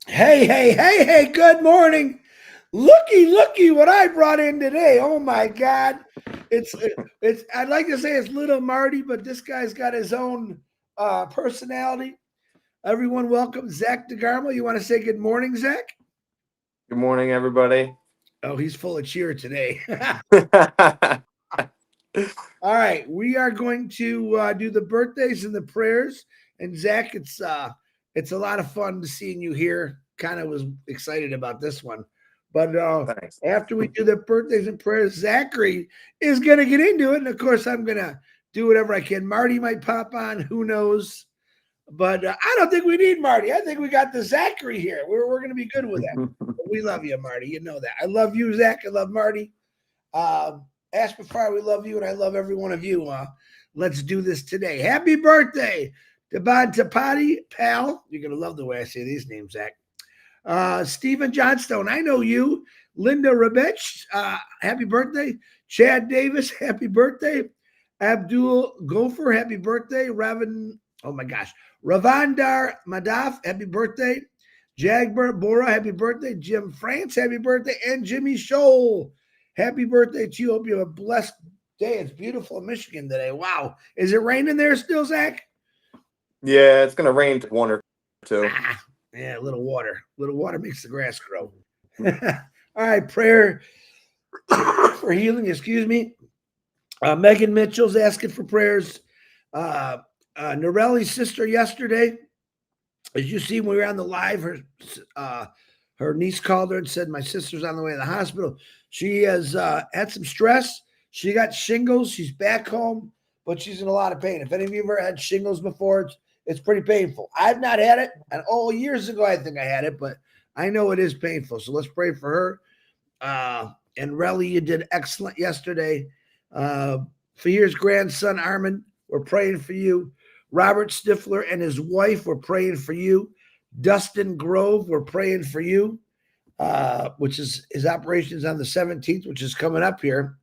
Hey, good morning. Looky what I brought in today. Oh my God. It's I'd like to say it's little Marty, but this guy's got his own personality. Everyone welcome Zach DeGarmo. You want to say good morning, Zach? Good morning, everybody. Oh, he's full of cheer today. All right, we are going to do the birthdays and the prayers. And Zach, it's a lot of fun seeing you here. Kind of was excited about this one, but Thanks. after we do the birthdays and prayers, Zachary is going to get into it, and of course, I'm going to do whatever I can. Marty might pop on, who knows? But I don't think we need Marty. I think we got the Zachary here. We're going to be good with that. We love you, Marty. You know that. I love you, Zach. I love Marty. Uh, Ask before we love you, and I love every one of you. Let's do this today. Happy birthday, Deban Tapati, pal. You're gonna love the way I say these names, Zach. Stephen Johnstone, I know you. Linda Rabich, happy birthday. Chad Davis, happy birthday. Abdul Gopher, happy birthday. Oh my gosh. Ravandar Madaf, happy birthday. Jagbert Bora, happy birthday. Jim France, happy birthday. And Jimmy Scholl, happy birthday to you. Hope you have a blessed day. It's beautiful in Michigan today. Wow. Is it raining there still, Zach? Yeah, it's gonna rain one or two. Yeah, a little water. A little water makes the grass grow. All right, prayer for healing, excuse me. Megan Mitchell's asking for prayers. Uh, Norelli's sister yesterday, as you see when we were on the live, her niece called her and said, my sister's on the way to the hospital. She has had some stress. She got shingles. She's back home, but she's in a lot of pain. If any of you ever had shingles before, it's pretty painful. I've not had it. And years ago, I think I had it, but I know it is painful. So let's pray for her. And Relly, you did excellent yesterday. Fahir's grandson, Armin, we're praying for you. Robert Stifler and his wife, we're praying for you. Dustin Grove, we're praying for you, which is his operations on the 17th, which is coming up here.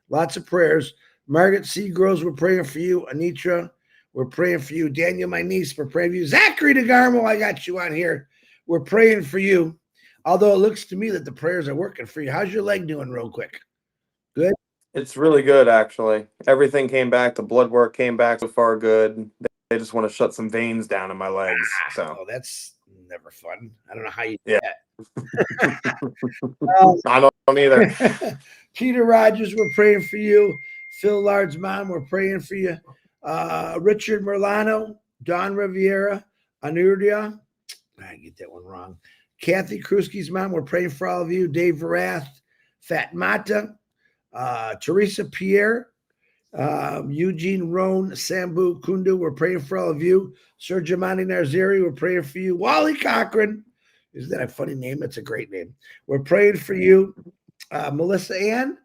Lots of prayers. Margaret Seagroves, we're praying for you. Anitra, we're praying for you. Daniel, my niece, we're praying for you. Zachary DeGarmo, I got you on here. We're praying for you. Although it looks to me that the prayers are working for you. How's your leg doing real quick? Good? It's really good, actually. Everything came back. The blood work came back so far good. They just want to shut some veins down in my legs. So, Oh, that's never fun. I don't know how you do yeah. that. I don't either. Peter Rogers, we're praying for you. Phil Lard's mom, we're praying for you. Richard Merlano, Don Riviera, Anuria, I get that one wrong. Kathy Krusky's mom, we're praying for all of you. Dave Varath, Fat Mata, Teresa Pierre, Eugene Roan, Sambu Kundu, we're praying for all of you. Sir Jamani Narziri, we're praying for you. Wally Cochran, isn't that a funny name? That's a great name. We're praying for you. Melissa Ann,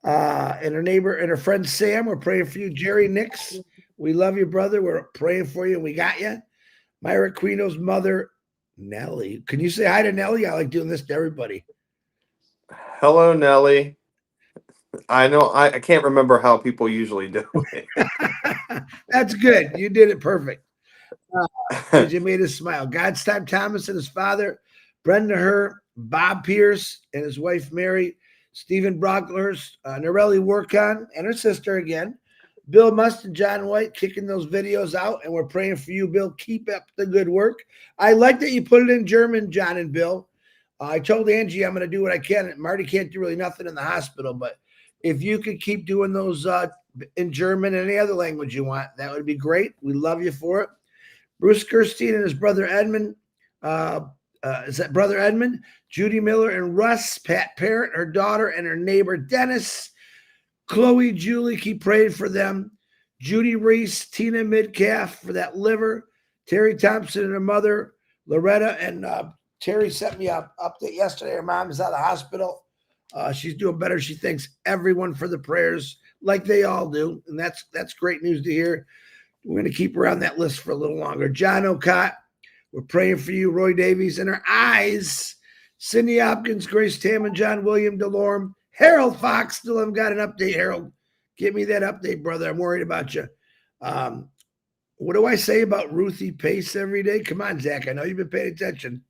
and her neighbor and her friend Sam, we're praying for you. Jerry Nix, we love you, brother. We're praying for you. We got you. Myra Quino's mother, Nellie. Can you say hi to Nellie? I like doing this to everybody. Hello, Nelly. I know I can't remember how people usually do it. That's good. You did it perfect. You made us smile. God's time Thomas and his father, Brenda Herr, Bob Pierce and his wife Mary, Stephen Brocklehurst, Norelli Workon and her sister again, Bill Must and John White kicking those videos out, and we're praying for you, Bill. Keep up the good work. I like that you put it in German, John and Bill. I told Angie I'm going to do what I can. Marty can't do really nothing in the hospital, but if you could keep doing those in German and any other language you want, that would be great. We love you for it. Bruce Gerstein and his brother Edmund. Is that brother Edmund? Judy Miller and Russ, Pat Parrott, her daughter, and her neighbor Dennis. Chloe, Julie, keep praying for them. Judy Reese, Tina Midcalf for that liver. Terry Thompson and her mother, Loretta, and Terry sent me an update yesterday. Her mom is out of the hospital. She's doing better. She thanks everyone for the prayers, like they all do, and that's great news to hear. We're going to keep her on that list for a little longer. John O'Cott, we're praying for you. Roy Davies and her eyes. Cindy Hopkins, Grace Tam, and John William DeLorme. Harold Fox, still haven't got an update. Harold, give me that update, brother. I'm worried about you. What do I say about Ruthie Pace every day? Come on, Zach. I know you've been paying attention.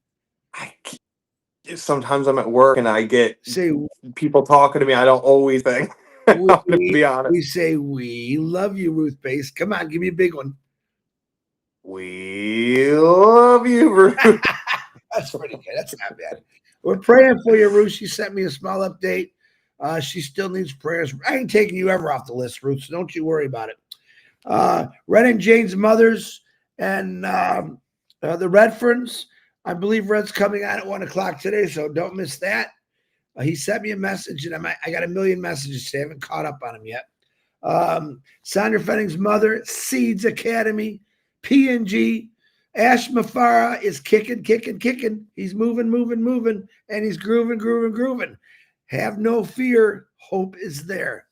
Sometimes I'm at work and I get Say people talking to me. I don't always think. I'm going to be honest. we say we love you, Ruth Base. Come on, give me a big one. We love you, Ruth. That's pretty good. That's not bad. We're praying for you, Ruth. She sent me a small update. She still needs prayers. I ain't taking you ever off the list, Ruth, so don't you worry about it. Red and Jane's mothers and the Redferns. I believe Red's coming on at 1 o'clock today, so don't miss that. He sent me a message, and I got a million messages today. I haven't caught up on him yet. Sandra Fenning's mother, Seeds Academy, P&G. Ash Mafara is kicking. He's moving, and he's grooving. Have no fear. Hope is there.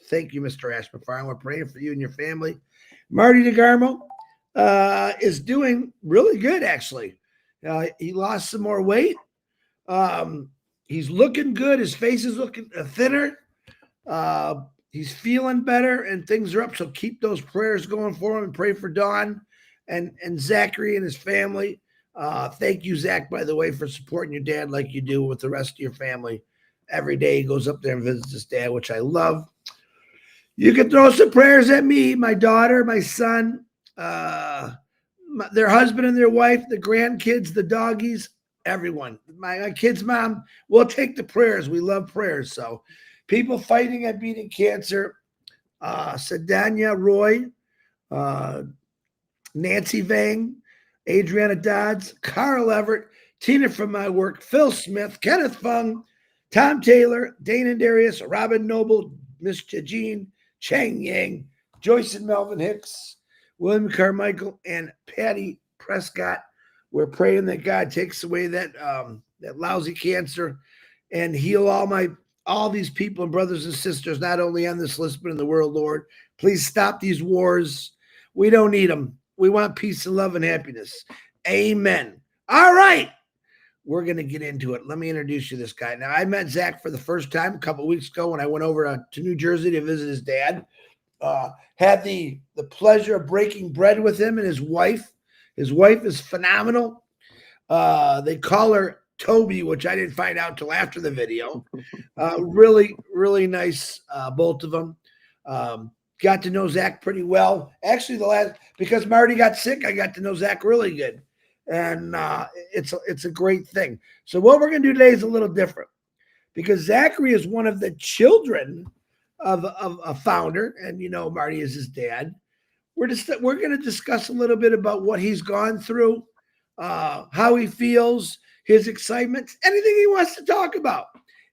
Thank you, Mr. Ash Mafara. We're praying for you and your family. Marty DeGarmo is doing really good, actually. He lost some more weight. He's looking good. His face is looking thinner. He's feeling better, and things are up. So keep those prayers going for him and pray for Dawn and Zachary and his family. Thank you, Zach, by the way, for supporting your dad like you do with the rest of your family. Every day he goes up there and visits his dad, which I love. You can throw some prayers at me, my daughter, my son, their husband and their wife, the grandkids, the doggies, everyone. My kid's mom. We'll take the prayers. We love prayers. So people fighting at beating cancer. Sedania Roy, Nancy Vang, Adriana Dodds, Carl Everett, Tina from my work, Phil Smith, Kenneth Fung, Tom Taylor, Dana Darius, Robin Noble, Miss Jean, Chang Yang, Joyce and Melvin Hicks, William Carmichael, and Patty Prescott. We're praying that God takes away that lousy cancer and heal all these people and brothers and sisters, not only on this list, but in the world, Lord. Please stop these wars. We don't need them. We want peace and love and happiness. Amen. All right. We're going to get into it. Let me introduce you to this guy. Now, I met Zach for the first time a couple of weeks ago when I went over to New Jersey to visit his dad. Had the pleasure of breaking bread with him and his wife. His wife is phenomenal. They call her Toby, which I didn't find out till after the video. Really, really nice, both of them. Got to know Zach pretty well. Actually, because Marty got sick, I got to know Zach really good. And it's a great thing. So what we're going to do today is a little different because Zachary is one of the children of a founder, and Marty is his dad. We're going to discuss a little bit about what he's gone through, how he feels, his excitement, anything he wants to talk about.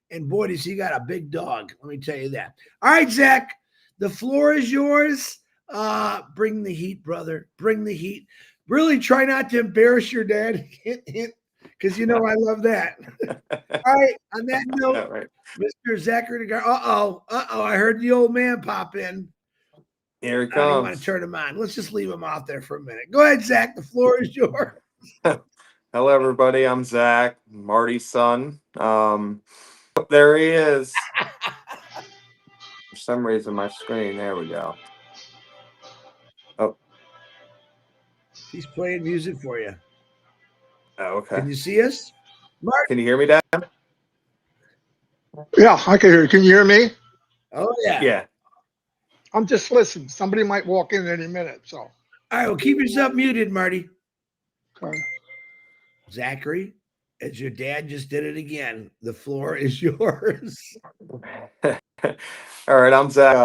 And boy, does he got a big dog. Let me tell you that. All right, Zach, the floor is yours. Bring the heat, brother. Bring the heat. Really try not to embarrass your dad. Hint, because I love that. All right. On that note, right. Mr. Zachary DeGar. I heard the old man pop in. Here he comes. I don't want to turn him on. Let's just leave him out there for a minute. Go ahead, Zach. The floor is yours. Hello, everybody. I'm Zach, Marty's son. There he is. For some reason, my screen. There we go. Oh. He's playing music for you. Oh, okay. Can you see us? Mark? Can you hear me, Dad? Yeah, I can hear you. Can you hear me? Oh, yeah. Yeah. I'm just listening. Somebody might walk in any minute. So. All right. Well, keep yourself muted, Marty. Okay. Zachary, as your dad just did it again, the floor is yours. All right. I'm Zach.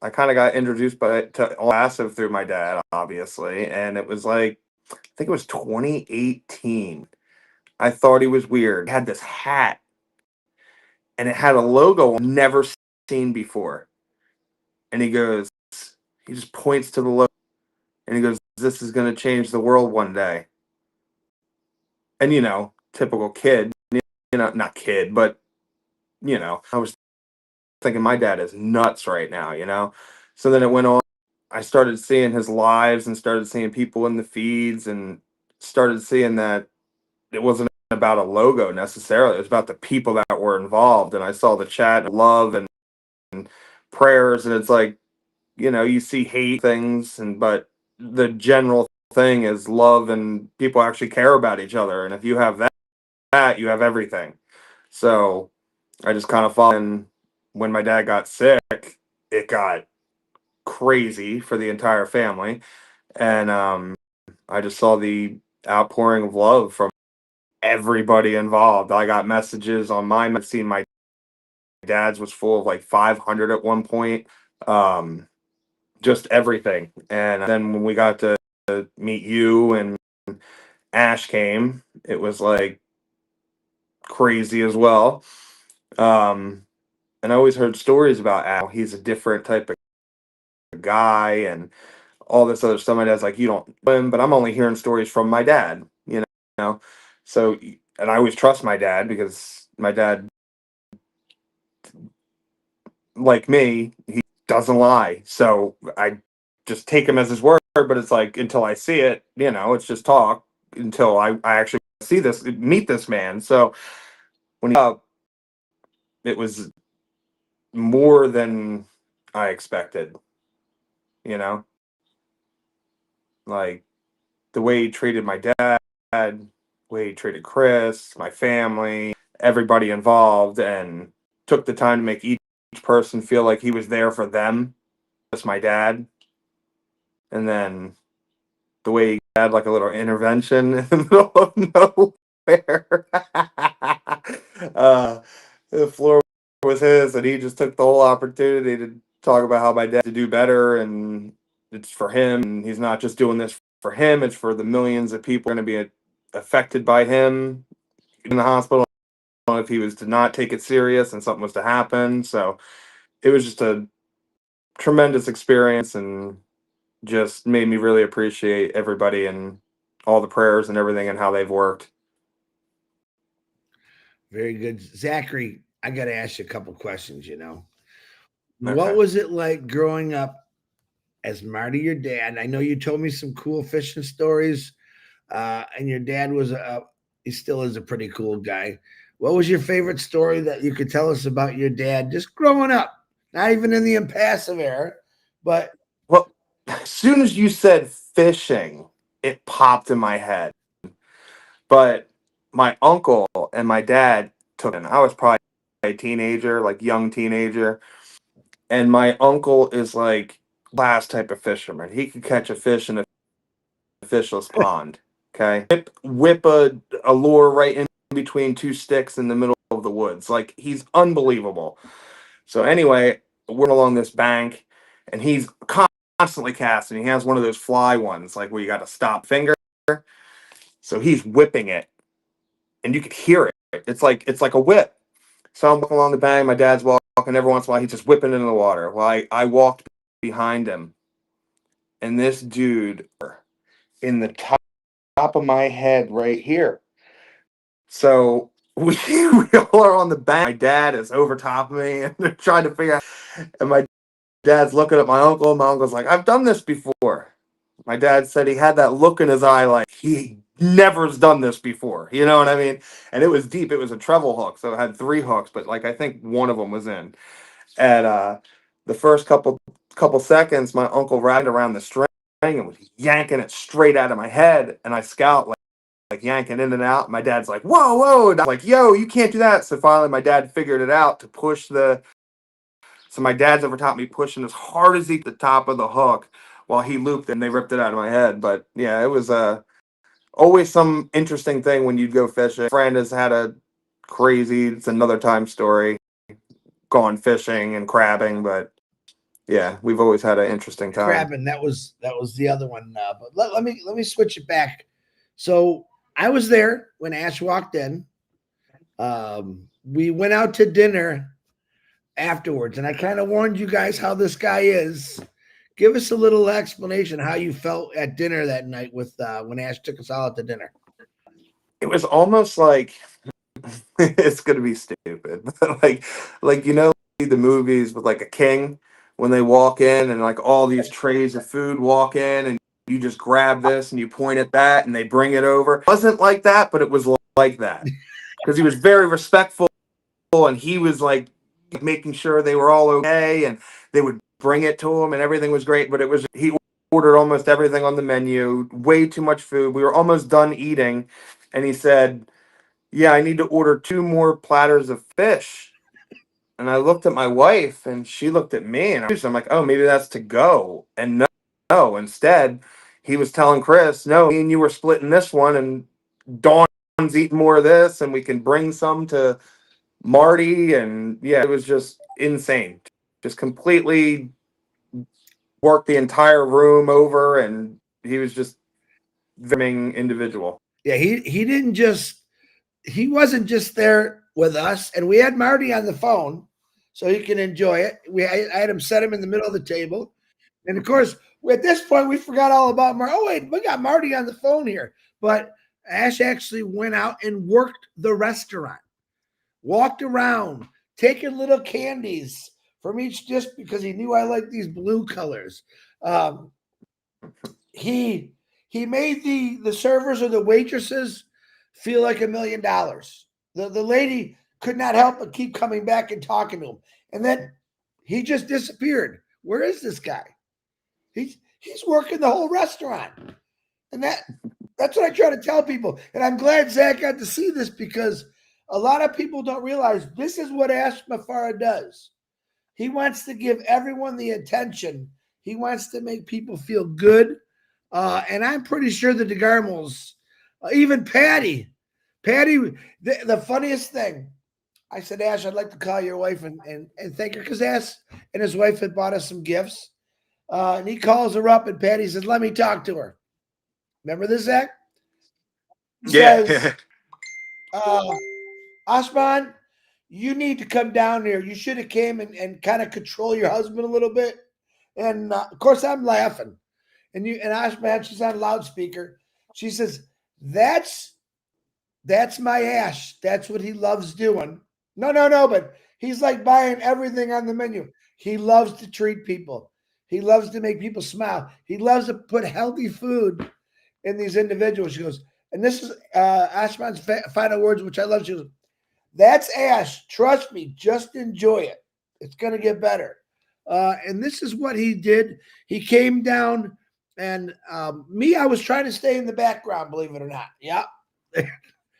I kind of got introduced to Massive through my dad, obviously, and it was like, I think it was 2018. I thought he was weird. He had this hat, and it had a logo I've never seen before. And he just points to the logo, and he goes, "This is going to change the world one day." And typical kid, not kid, but I was thinking my dad is nuts right now, So then it went on. I started seeing his lives and started seeing people in the feeds and started seeing that it wasn't about a logo necessarily. It was about the people that were involved. And I saw the chat and love and prayers. And it's like, you see hate things, but the general thing is love, and people actually care about each other. And if you have that you have everything. So I just kind of followed. And when my dad got sick, it got crazy for the entire family. And I just saw the outpouring of love from everybody involved. I got messages on mine. I've seen my dad's was full of like 500 at one point. Just everything. And then when we got to meet you and Ash came, it was like crazy as well. And I always heard stories about Ash. He's a different type of guy and all this other stuff. My dad's like, you don't know him, but I'm only hearing stories from my dad, you know? So, and I always trust my dad because my dad, like me, he doesn't lie. So I just take him as his word, but it's like until I see it, it's just talk until I actually see this, meet this man. So when it was more than I expected, you know, like the way he treated my dad, the way he treated Chris, my family, everybody involved, and took the time to make each person feel like he was there for them. Just my dad. And then the way he had like a little intervention in the middle of nowhere. The floor was his, and he just took the whole opportunity to talk about how my dad to do better, and it's for him. And he's not just doing this for him; it's for the millions of people going to be affected by him in the hospital if he was to not take it serious and something was to happen. So it was just a tremendous experience, and just made me really appreciate everybody and all the prayers and everything and how they've worked. Very good. Zachary, I got to ask you a couple questions, What Okay. was it like growing up as Marty, your dad? I know you told me some cool fishing stories, and your dad he still is a pretty cool guy. What was your favorite story that you could tell us about your dad just growing up? Not even in the impassive era, but Well, as soon as you said fishing, it popped in my head. But my uncle and my dad took it. I was probably a teenager, like young teenager. And my uncle is like last type of fisherman. He could catch a fish in a fishless pond. Okay. Whip a lure right in between two sticks in the middle of the woods. Like he's unbelievable. So anyway, we're along this bank and he's constantly casting. He has one of those fly ones, like where you got to stop finger. So he's whipping it and you could hear it. It's like a whip. So I'm walking along the bank, my dad's walking, every once in a while he's just whipping into the water. Well, I walked behind him, and this dude in the top of my head right here. So we all are on the bank. My dad is over top of me and they're trying to figure out, and my dad's looking at my uncle. My uncle's like, I've done this before. My dad said he had that look in his eye like he never's done this before. You know what I mean? And it was deep. It was a treble hook. So it had 3 hooks, but like I think one of them was in. And the first couple seconds, my uncle wrapped around the string and was yanking it straight out of my head. And I scout like yanking in and out. My dad's like, whoa, whoa. And I'm like, yo, you can't do that. So finally my dad figured it out to push so my dad's over top me pushing as hard as he could the top of the hook while he looped and they ripped it out of my head. But yeah, it was always some interesting thing when you'd go fishing. A friend has had a crazy, it's another time story, gone fishing and crabbing, but yeah, we've always had an interesting time. crabbing, that was the other one. But let me switch it back. So I was there when Ash walked in. We went out to dinner afterwards, and I kind of warned you guys how this guy is. Give us a little explanation how you felt at dinner that night with when Ash took us all out to dinner. It was almost like it's gonna be stupid, but like the movies with like a king when they walk in and like all these trays of food walk in and you just grab this and you point at that and they bring it over. It wasn't like that, but it was like that because he was very respectful and he was like making sure they were all okay and they would bring it to him and everything was great. But it was he ordered almost everything on the menu, way too much food. We were almost done eating, and he said, "Yeah, I need to order 2 more platters of fish." And I looked at my wife, and she looked at me, and I'm like, "Oh, maybe that's to go." And no, instead, he was telling Chris, "No, me and you were splitting this one, and Dawn's eating more of this, and we can bring some to Marty." And yeah, it was just insane. Just completely worked the entire room over, and he was just very individual. Yeah, he wasn't just there with us, and we had Marty on the phone so he can enjoy it. I had him set him in the middle of the table, and of course, at this point, we forgot all about Marty. Oh wait, we got Marty on the phone here. But Ash actually went out and worked the restaurant, walked around, taking little candies from each dish because he knew I liked these blue colors. Um, he made the servers or the waitresses feel like $1,000,000. The lady could not help but keep coming back and talking to him. And then he just disappeared. Where is this guy? He's working the whole restaurant. And that's what I try to tell people. And I'm glad Zach got to see this because a lot of people don't realize this is what Ash Mafara does. He wants to give everyone the attention. He wants to make people feel good. And I'm pretty sure the DeGarmos, even Patty, the funniest thing, I said, Ash, I'd like to call your wife and thank her because Ash and his wife had bought us some gifts. And he calls her up and Patty says, let me talk to her. Remember this, Zach? He says, Ashman, you need to come down here. You should have came and kind of control your husband a little bit. And of course, I'm laughing. And Ashman, she's on loudspeaker. She says, that's my Ash. That's what he loves doing. No, but he's like buying everything on the menu. He loves to treat people. He loves to make people smile. He loves to put healthy food in these individuals. She goes, and this is Ashman's final words, which I love. She goes, that's Ash. Trust me. Just enjoy it. It's going to get better. And this is what he did. He came down and I was trying to stay in the background, believe it or not. Yeah.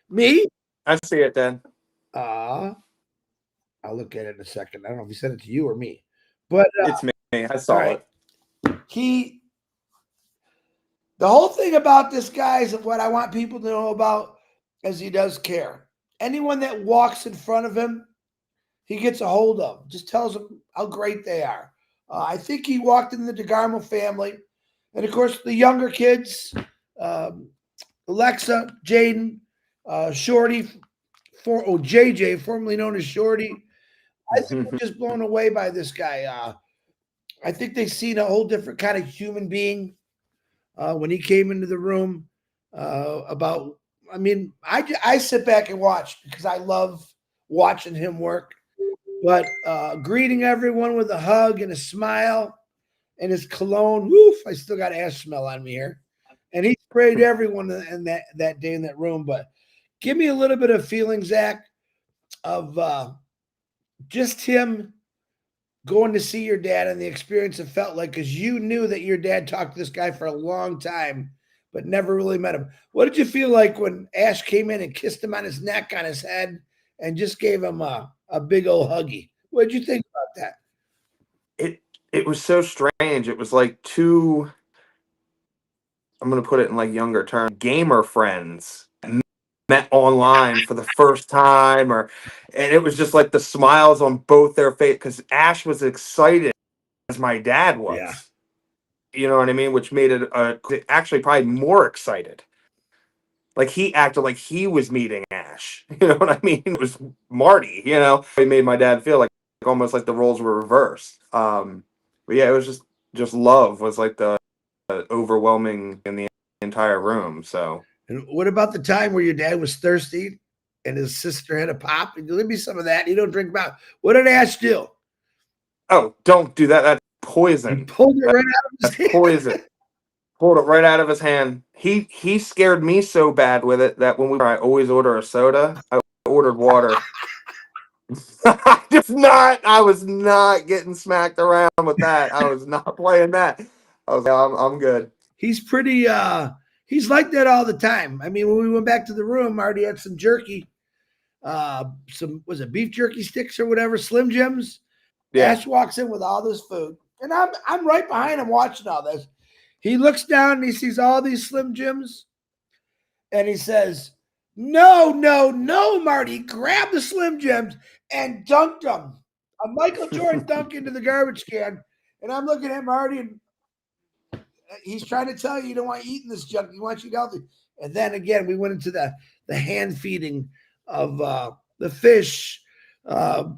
Me? I see it, then. I'll look at it in a second. I don't know if he sent it to you or me. But it's me. I saw it. The whole thing about this guy is what I want people to know about is he does care. Anyone that walks in front of him, he gets a hold of. Just tells them how great they are. I think he walked in the DeGarmo family. And, of course, the younger kids, Alexa, Jaden, Shorty, JJ, formerly known as Shorty. I think we're just blown away by this guy. I think they've seen a whole different kind of human being when he came into the room. I sit back and watch because I love watching him work. But greeting everyone with a hug and a smile and his cologne. Woof, I still got ash smell on me here. And he sprayed everyone in that day in that room. But give me a little bit of feeling, Zach, of just him going to see your dad and the experience it felt like, because you knew that your dad talked to this guy for a long time, but never really met him. What did you feel like when Ash came in and kissed him on his neck, on his head, and just gave him a big old huggy? What did you think about that? It was so strange. It was like two, I'm going to put it in like younger terms, gamer friends met online for the first time, and it was just like the smiles on both their face because Ash was excited as my dad was. Yeah. You know what I mean? Which made it actually probably more excited. Like he acted like he was meeting Ash. You know what I mean? It was Marty, you know. It made my dad feel like almost like the roles were reversed. But yeah, it was just love was like the overwhelming in the entire room. So. And what about the time where your dad was thirsty and his sister had a pop? Give me some of that. You don't drink pop. What did Ash do? Oh, don't do that. That's poison. He pulled it right out of his hand. Poison. Pulled it right out of his hand. He scared me so bad with it that when I always order a soda, I ordered water. I was not getting smacked around with that. I was not playing that. I was like, I'm good. He's pretty he's like that all the time. I mean, when we went back to the room, Marty had some jerky, some was it beef jerky sticks or whatever, Slim Jims. Yeah. Ash walks in with all this food, and I'm right behind him watching all this. He looks down and he sees all these Slim Jims, and he says, "No, no, no, Marty! Grab the Slim Jims and dunked them. A Michael Jordan dunk into the garbage can." And I'm looking at Marty, and he's trying to tell you don't want you eating this junk. He wants you to healthy. And then again, we went into the hand feeding of the fish,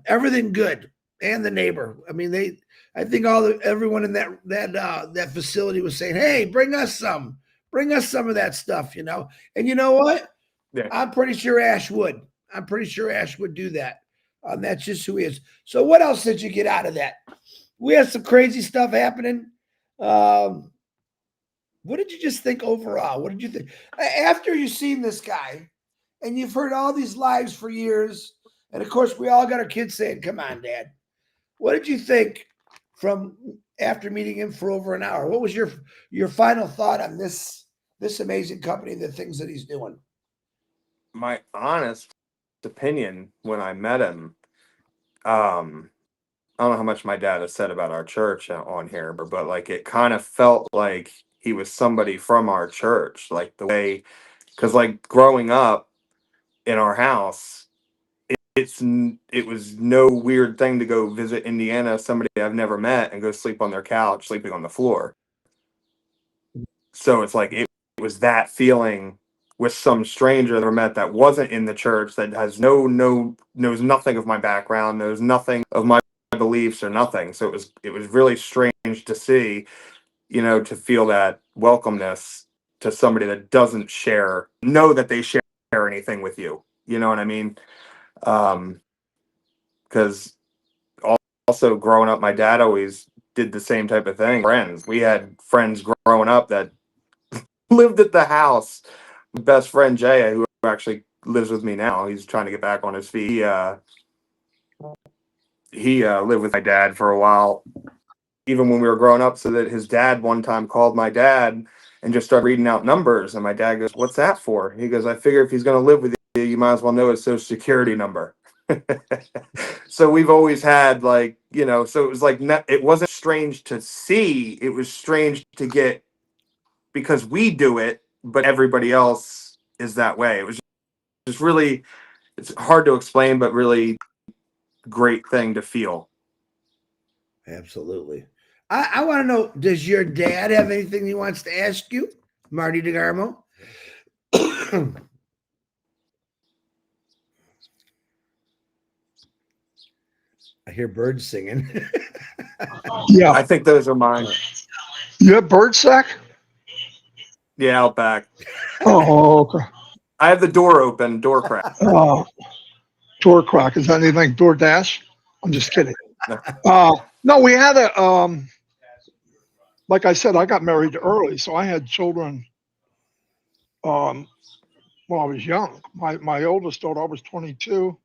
everything good, and the neighbor. I mean, I think everyone in that facility was saying, "Hey, bring us some of that stuff," you know. And you know what? Yeah. I'm pretty sure Ash would. I'm pretty sure Ash would do that. That's just who he is. So what else did you get out of that? We had some crazy stuff happening. What did you just think overall? What did you think? After you've seen this guy and you've heard all these lives for years, and of course, we all got our kids saying, "Come on, Dad." What did you think from after meeting him for over an hour? What was your final thought on this amazing company and the things that he's doing? My honest opinion when I met him, I don't know how much my dad has said about our church on here, but like it kind of felt like he was somebody from our church, like the way, because like growing up in our house, it was no weird thing to go visit Indiana, somebody I've never met, and go sleep on their couch, sleeping on the floor. So it's like it was that feeling with some stranger I never met that wasn't in the church, that has knows nothing of my background, knows nothing of my beliefs or nothing. So it was really strange to see, you know, to feel that welcomeness to somebody that doesn't know that they share anything with you. You know what I mean? Because also growing up, my dad always did the same type of thing. Friends, we had friends growing up that lived at the house. My best friend Jay, who actually lives with me now, he's trying to get back on his feet. He lived with my dad for a while, even when we were growing up, so that his dad one time called my dad and just started reading out numbers. And my dad goes, "What's that for?" He goes, "I figure if he's going to live with you, you might as well know his social security number." So we've always had, like, you know, so it was like, it wasn't strange to see. It was strange to get, because we do it, but everybody else is that way. It was just really, it's hard to explain, but really great thing to feel. Absolutely. I want to know, does your dad have anything he wants to ask you, Marty DeGarmo? I hear birds singing. Yeah. I think those are mine. You have bird sack? Yeah, out back. Oh, okay. I have the door open, door crack. Door crack. Is that anything like DoorDash? I'm just kidding. No, we had like I said, I got married early, so I had children when I was young. My oldest daughter, I was 22.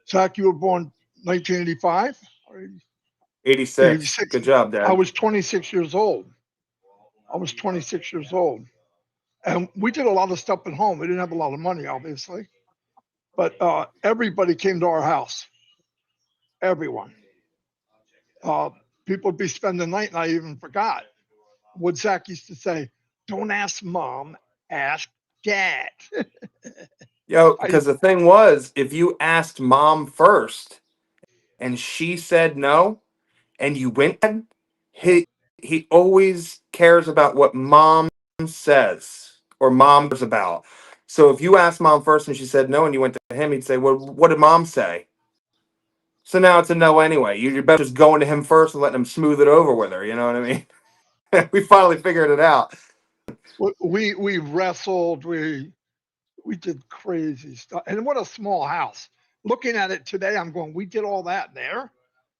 Zach, you were born 1985? 86. 86. Good job, Dad. I was 26 years old. And we did a lot of stuff at home. We didn't have a lot of money, obviously. But everybody came to our house. Everyone. People would be spending the night, and I even forgot what Zach used to say: "Don't ask Mom, ask Dad." Yo, because the thing was, if you asked Mom first and she said no, and you went, he always cares about what Mom says or Mom cares about. So if you asked Mom first and she said no, and you went to him, he'd say, "Well, what did Mom say?" So now it's a no anyway. You're better just going to him first and letting him smooth it over with her. You know what I mean? We finally figured it out. We wrestled. We did crazy stuff. And what a small house. Looking at it today, I'm going, we did all that there.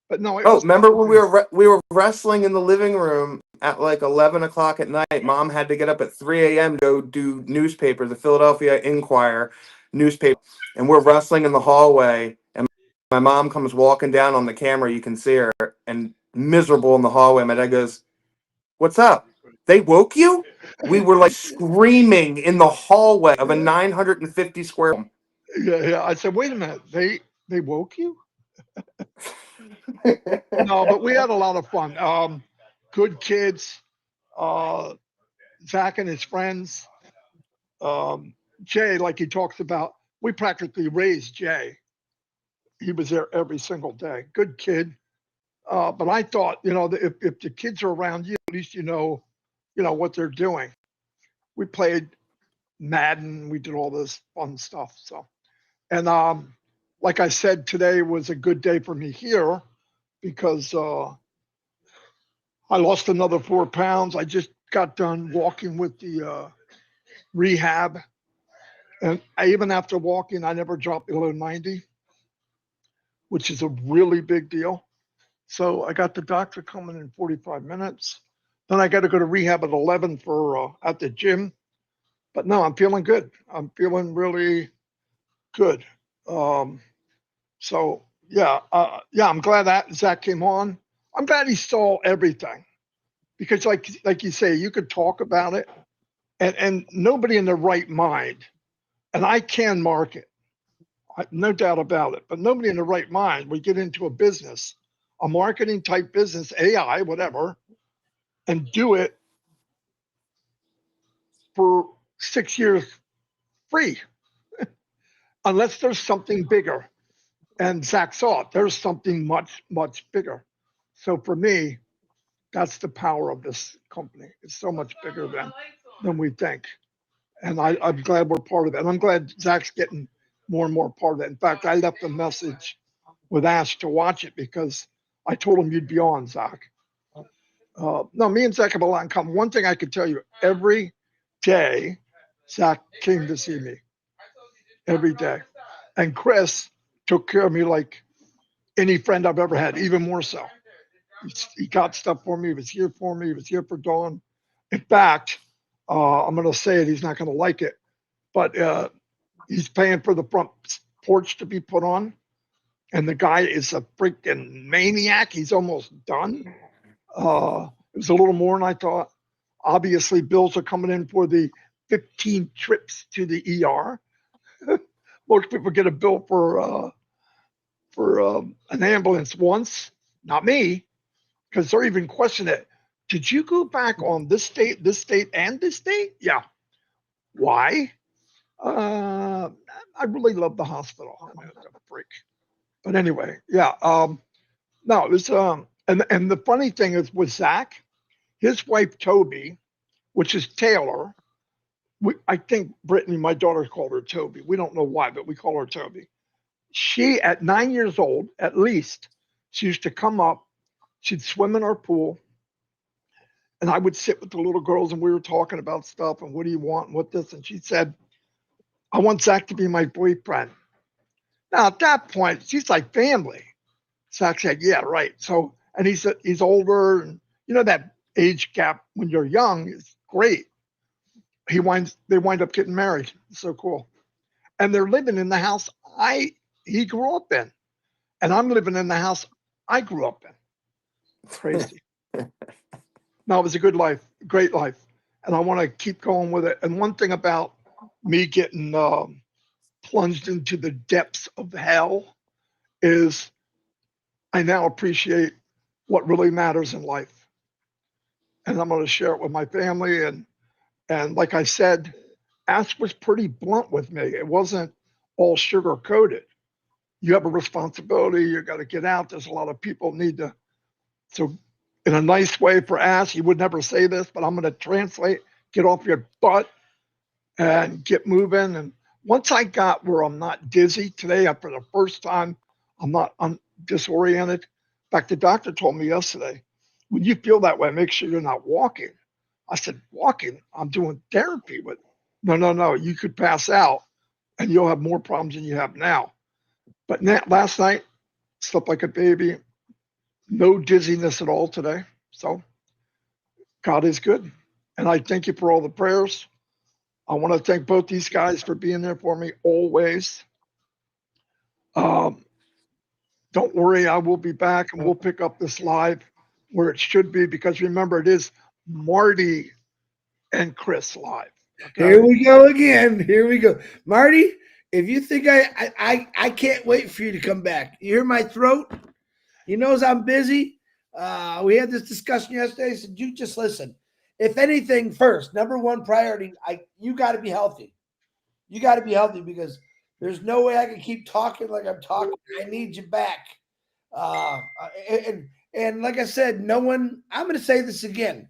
But no, it was. Remember when we were wrestling in the living room at like 11 o'clock at night? Mom had to get up at 3 a.m. to go do newspaper, the Philadelphia Inquirer newspaper, and we're wrestling in the hallway. And my mom comes walking down on the camera. You can see her, and miserable in the hallway. My dad goes, What's up? They woke you? We were like screaming in the hallway of a 950 square home. Yeah. I said, wait a minute, they woke you? No, but we had a lot of fun. Good kids. Zach and his friends. Jay, like he talks about, we practically raised Jay. He was there every single day. Good kid. But I thought, if the kids are around you, at least you know what they're doing. We played Madden. We did all this fun stuff. So, and like I said, today was a good day for me here because I lost another 4 pounds. I just got done walking with the rehab, and even after walking, I never dropped below 90, which is a really big deal. So I got the doctor coming in 45 minutes. Then I got to go to rehab at 11 for at the gym. But no, I'm feeling good. I'm feeling really good. So yeah, I'm glad that Zach came on. I'm glad he saw everything because, like you say, you could talk about it, and nobody in their right mind, and I can market, no doubt about it. But nobody in the right mind would get into a business, a marketing type business, AI, whatever, and do it for 6 years free, unless there's something bigger. And Zach saw it. There's something much, much bigger. So for me, that's the power of this company. It's so much bigger than we think. And I'm glad we're part of it. And I'm glad Zach's getting more and more part of it. In fact, I left a message with Ash to watch it because I told him you'd be on, Zach. No, me and Zach have a lot in common. One thing I could tell you, every day, Zach came to see me. Every day. And Chris took care of me like any friend I've ever had, even more so. He got stuff for me. He was here for me. He was here for Dawn. In fact, I'm going to say it. He's not going to like it, but he's paying for the front porch to be put on. And the guy is a freaking maniac. He's almost done. It was a little more than I thought. Obviously, bills are coming in for the 15 trips to the ER. Most people get a bill for an ambulance once, not me, because they're even questioning it. Did you go back on this state, and this state? Yeah. Why? I really love the hospital. I mean, it's a freak. But anyway, yeah. No, it was and the funny thing is with Zach, his wife Toby, which is Taylor. I think Brittany, my daughter, called her Toby. We don't know why, but we call her Toby. She, at 9 years old, at least, she used to come up. She'd swim in our pool, and I would sit with the little girls, and we were talking about stuff and what do you want and what this. And she said, "I want Zach to be my boyfriend." Now at that point, she's like family. Zach said, "Yeah, right." So, and he's older, and that age gap when you're young is great. They wind up getting married. It's so cool, and they're living in the house he grew up in, and I'm living in the house I grew up in. Crazy. No, it was a good life, great life, and I want to keep going with it. And one thing about me getting plunged into the depths of hell is I now appreciate what really matters in life, and I'm going to share it with my family. And like I said, Ash was pretty blunt with me. It wasn't all sugar coated. You have a responsibility. You got to get out. There's a lot of people need to. So, in a nice way for Ash, he would never say this, but I'm going to translate. Get off your butt and get moving. And once I got where I'm not dizzy today, for the first time, I'm disoriented. In fact, the doctor told me yesterday, when you feel that way, make sure you're not walking. I said, walking? I'm doing therapy. But no, you could pass out and you'll have more problems than you have now. But last night, slept like a baby. No dizziness at all today. So God is good. And I thank you for all the prayers. I want to thank both these guys for being there for me always. Don't worry, I will be back and we'll pick up this live where it should be, because remember, it is Marty and Chris live. Okay? Here we go again. Here we go. Marty, if you think I can't wait for you to come back. You hear my throat? He knows I'm busy. We had this discussion yesterday. I said, you just listen. If anything, first, number one priority, you got to be healthy. You got to be healthy because there's no way I can keep talking like I'm talking. I need you back. And like I said, no one, I'm going to say this again.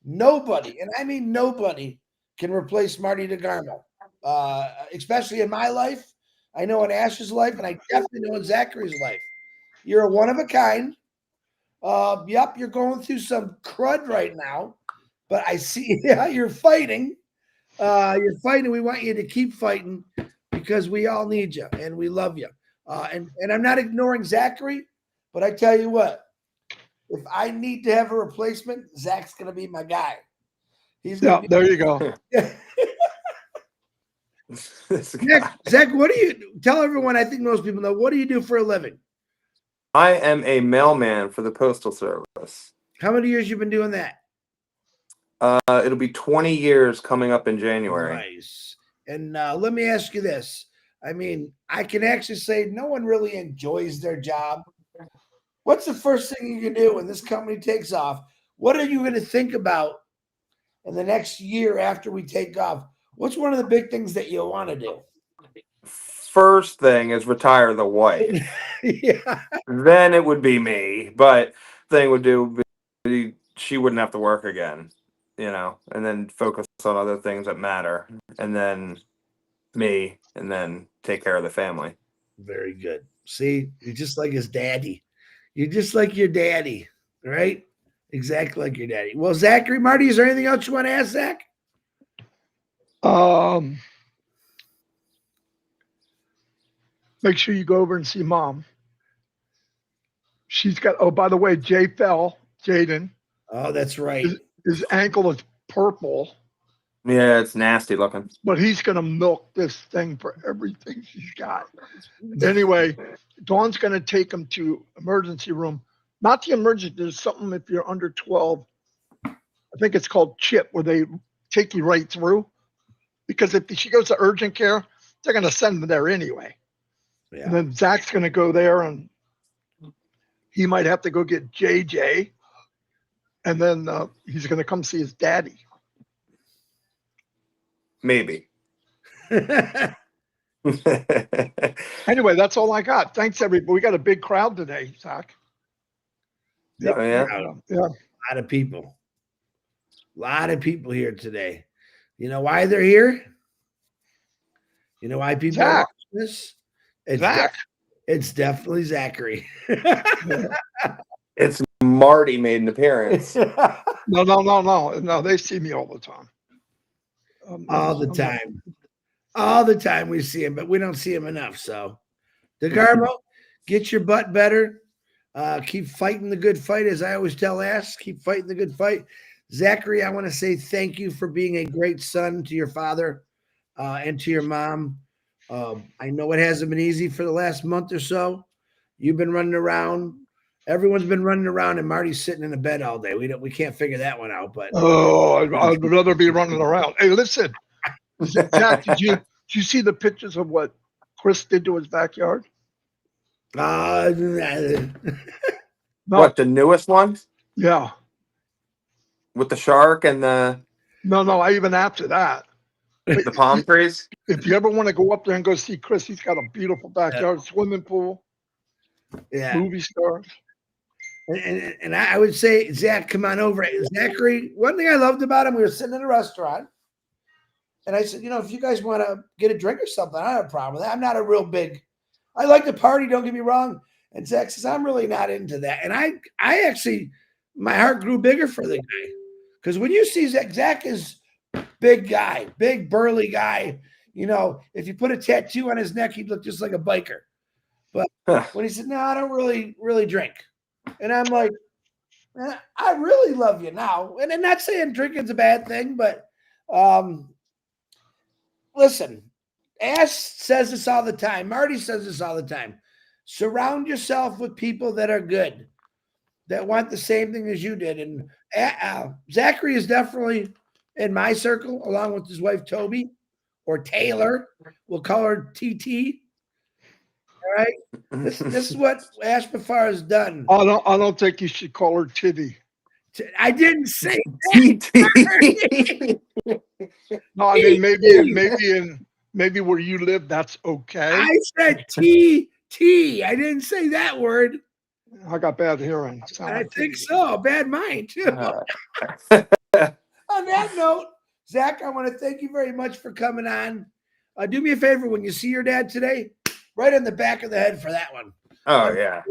Nobody, and I mean nobody, can replace Marty DeGarmo, especially in my life. I know in Ash's life, and I definitely know in Zachary's life. You're a one of a kind. Yep, you're going through some crud right now, but I see you're fighting. You're fighting. We want you to keep fighting because we all need you and we love you. And I'm not ignoring Zachary, but I tell you what, if I need to have a replacement, Zach's going to be my guy. He's going to be. There you go. Zach, what do you tell everyone? I think most people know. What do you do for a living? I am a mailman for the Postal Service. How many years you been doing that? It'll be 20 years coming up in January. Nice. And let me ask you this. I mean, I can actually say no one really enjoys their job. What's the first thing you can do when this company takes off? What are you going to think about in the next year after we take off? What's one of the big things that you want to do? First thing is retire the wife. Yeah. Then it would be me. But thing would do be she wouldn't have to work again, and then focus on other things that matter. And then me, and then take care of the family. Very good. See, you're just like his daddy. You're just like your daddy, right? Exactly like your daddy. Well, Zachary, Marty, is there anything else you want to ask, Zach? Make sure you go over and see Mom. She's got. Oh, by the way, Jaden. Oh, that's right. His ankle is purple. Yeah, it's nasty looking. But he's going to milk this thing for everything she's got. Anyway, Dawn's going to take him to emergency room. Not the emergency. There's something if you're under 12. I think it's called CHIP, where they take you right through. Because if she goes to urgent care, they're going to send them there anyway. Yeah. And then Zach's going to go there, and he might have to go get JJ. And then he's going to come see his daddy. Maybe. Anyway, that's all I got. Thanks, everybody. We got a big crowd today, Zach. Yeah. A lot of people. A lot of people here today. You know why they're here? You know why people are watching this? It's Zach. It's definitely Zachary. It's Marty made an appearance. No. They see me all the time. All the time we see him, but we don't see him enough. So, DeGarmo, get your butt better. Keep fighting the good fight, as I always tell Ash. Keep fighting the good fight. Zachary, I want to say thank you for being a great son to your father and to your mom. I know it hasn't been easy for the last month or so. You've been running around. Everyone's been running around, and Marty's sitting in the bed all day. We can't figure that one out. But I'd rather be running around. Hey, listen, Zach, did you see the pictures of what Chris did to his backyard? No. What, the newest one? Yeah. With the shark and the... No, even after that. The palm trees? If you ever want to go up there and go see Chris, he's got a beautiful backyard, swimming pool, movie stars. And I would say, Zach, come on over. Zachary, one thing I loved about him, we were sitting in a restaurant, and I said, if you guys want to get a drink or something, I don't have a problem with that. I'm not a real big... I like to party, don't get me wrong. And Zach says, I'm really not into that. And I actually, my heart grew bigger for the guy. Because when you see Zach is big guy, big burly guy. If you put a tattoo on his neck, he'd look just like a biker. But when he said, no, I don't really drink. And I'm like, I really love you now. And I'm not saying drinking's a bad thing, but listen, Ash says this all the time. Marty says this all the time. Surround yourself with people that are good. that want the same thing as you did. And Zachary is definitely in my circle, along with his wife Toby or Taylor. We'll call her TT. All right. This is what Ashbafar has done. I don't think you should call her Titty. I didn't say TT. No, I mean maybe where you live, that's okay. I said TT. I didn't say that word. I got bad hearing. I think so. Bad mind too. On that note, Zach, I want to thank you very much for coming on. Do me a favor when you see your dad today, right in the back of the head for that one. Oh yeah.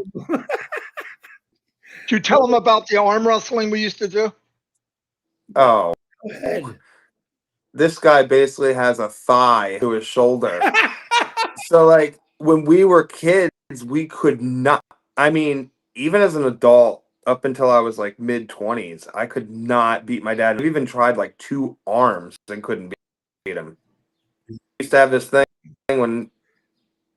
Did you tell him about the arm wrestling we used to do? Oh, Go ahead. this guy basically has a thigh to his shoulder. So like when we were kids, we could not. I mean, even as an adult, up until I was like mid-20s, I could not beat my dad. We even tried like 2 arms and couldn't beat him. We used to have this thing when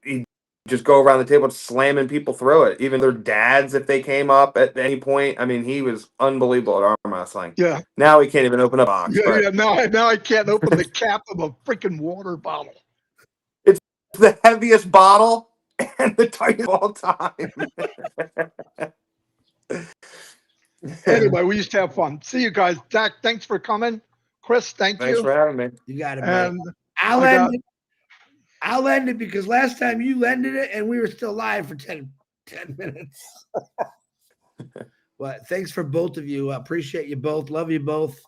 he just go around the table slamming people through it, even their dads if they came up at any point. I mean, he was unbelievable at arm wrestling. Yeah. Now he can't even open a box. Yeah. Now I can't open the cap of a freaking water bottle. It's the heaviest bottle and the tightest of all time. Anyway, we used to have fun. See you guys. Zach, thanks for coming. Chris, thanks you you. for having me. You got it, And man. I'll end it because last time you ended it and we were still live for 10 minutes. But thanks for both of you. I appreciate you both. Love you both.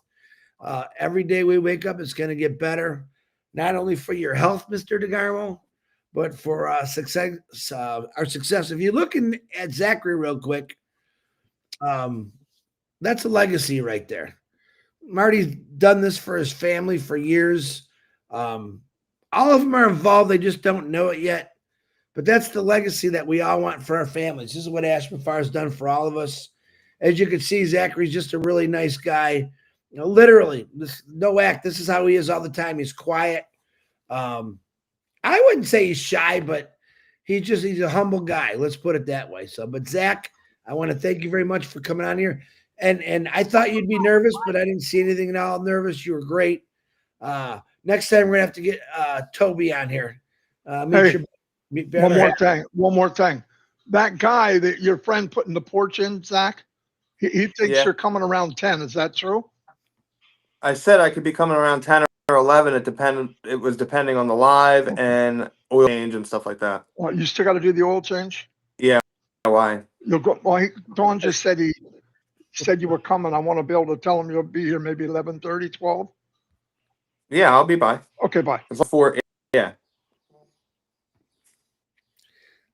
Every day we wake up, it's going to get better. Not only for your health, Mr. DeGarmo, but for success. Our success. If you're looking at Zachary real quick, that's a legacy right there. Marty's done this for his family for years. All of them are involved. They just don't know it yet. But that's the legacy that we all want for our families. This is what Ashbafar has done for all of us. As you can see, Zachary's just a really nice guy. You know, literally, no act. This is how he is all the time. He's quiet. I wouldn't say he's shy, but he's a humble guy. Let's put it that way. So, but Zach, I want to thank you very much for coming on here. And I thought you'd be nervous, but I didn't see anything at all nervous. You were great. Next time we're gonna have to get Toby on here. one more thing. That guy that your friend putting the porch in, Zach, he thinks you're coming around 10. Is that true? I said I could be coming around 10 or 11. It was depending on the live and oil change and stuff like that. Well, you still got to do the oil change? Yeah. Why? You'll go. Well, Dawn just said he said you were coming. I want to be able to tell him you'll be here maybe 11:30, 12. Yeah, I'll be by. Okay, bye. It's before. Yeah.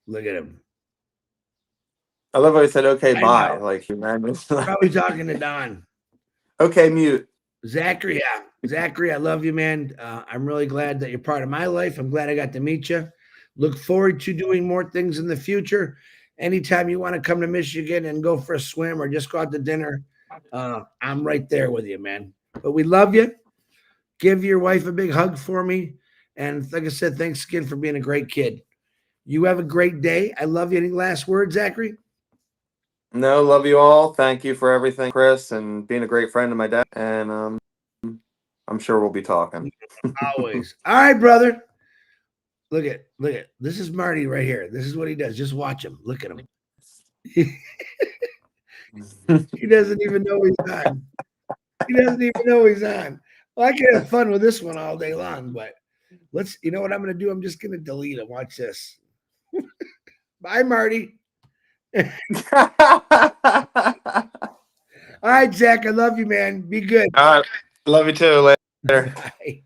Look at him. I love how he said, okay, I bye. know. Like, man, Probably talking to Don. okay, mute. Zachary, yeah. Zachary, I love you, man. I'm really glad that you're part of my life. I'm glad I got to meet you. Look forward to doing more things in the future. Anytime you want to come to Michigan and go for a swim or just go out to dinner, I'm right there with you, man. But we love you. Give your wife a big hug for me. And like I said, thanks again for being a great kid. You have a great day. I love you. Any last words, Zachary? No, love you all. Thank you for everything, Chris, and being a great friend of my dad. And I'm sure we'll be talking. Always. All right, brother. Look at this is Marty right here. This is what he does. Just watch him. Look at him. He doesn't even know he's on. He doesn't even know he's on. Well, I can have fun with this one all day long, but you know what I'm going to do? I'm just going to delete him. Watch this. Bye, Marty. All right, Zach. I love you, man. Be good. All right. Love you too. Later. Bye.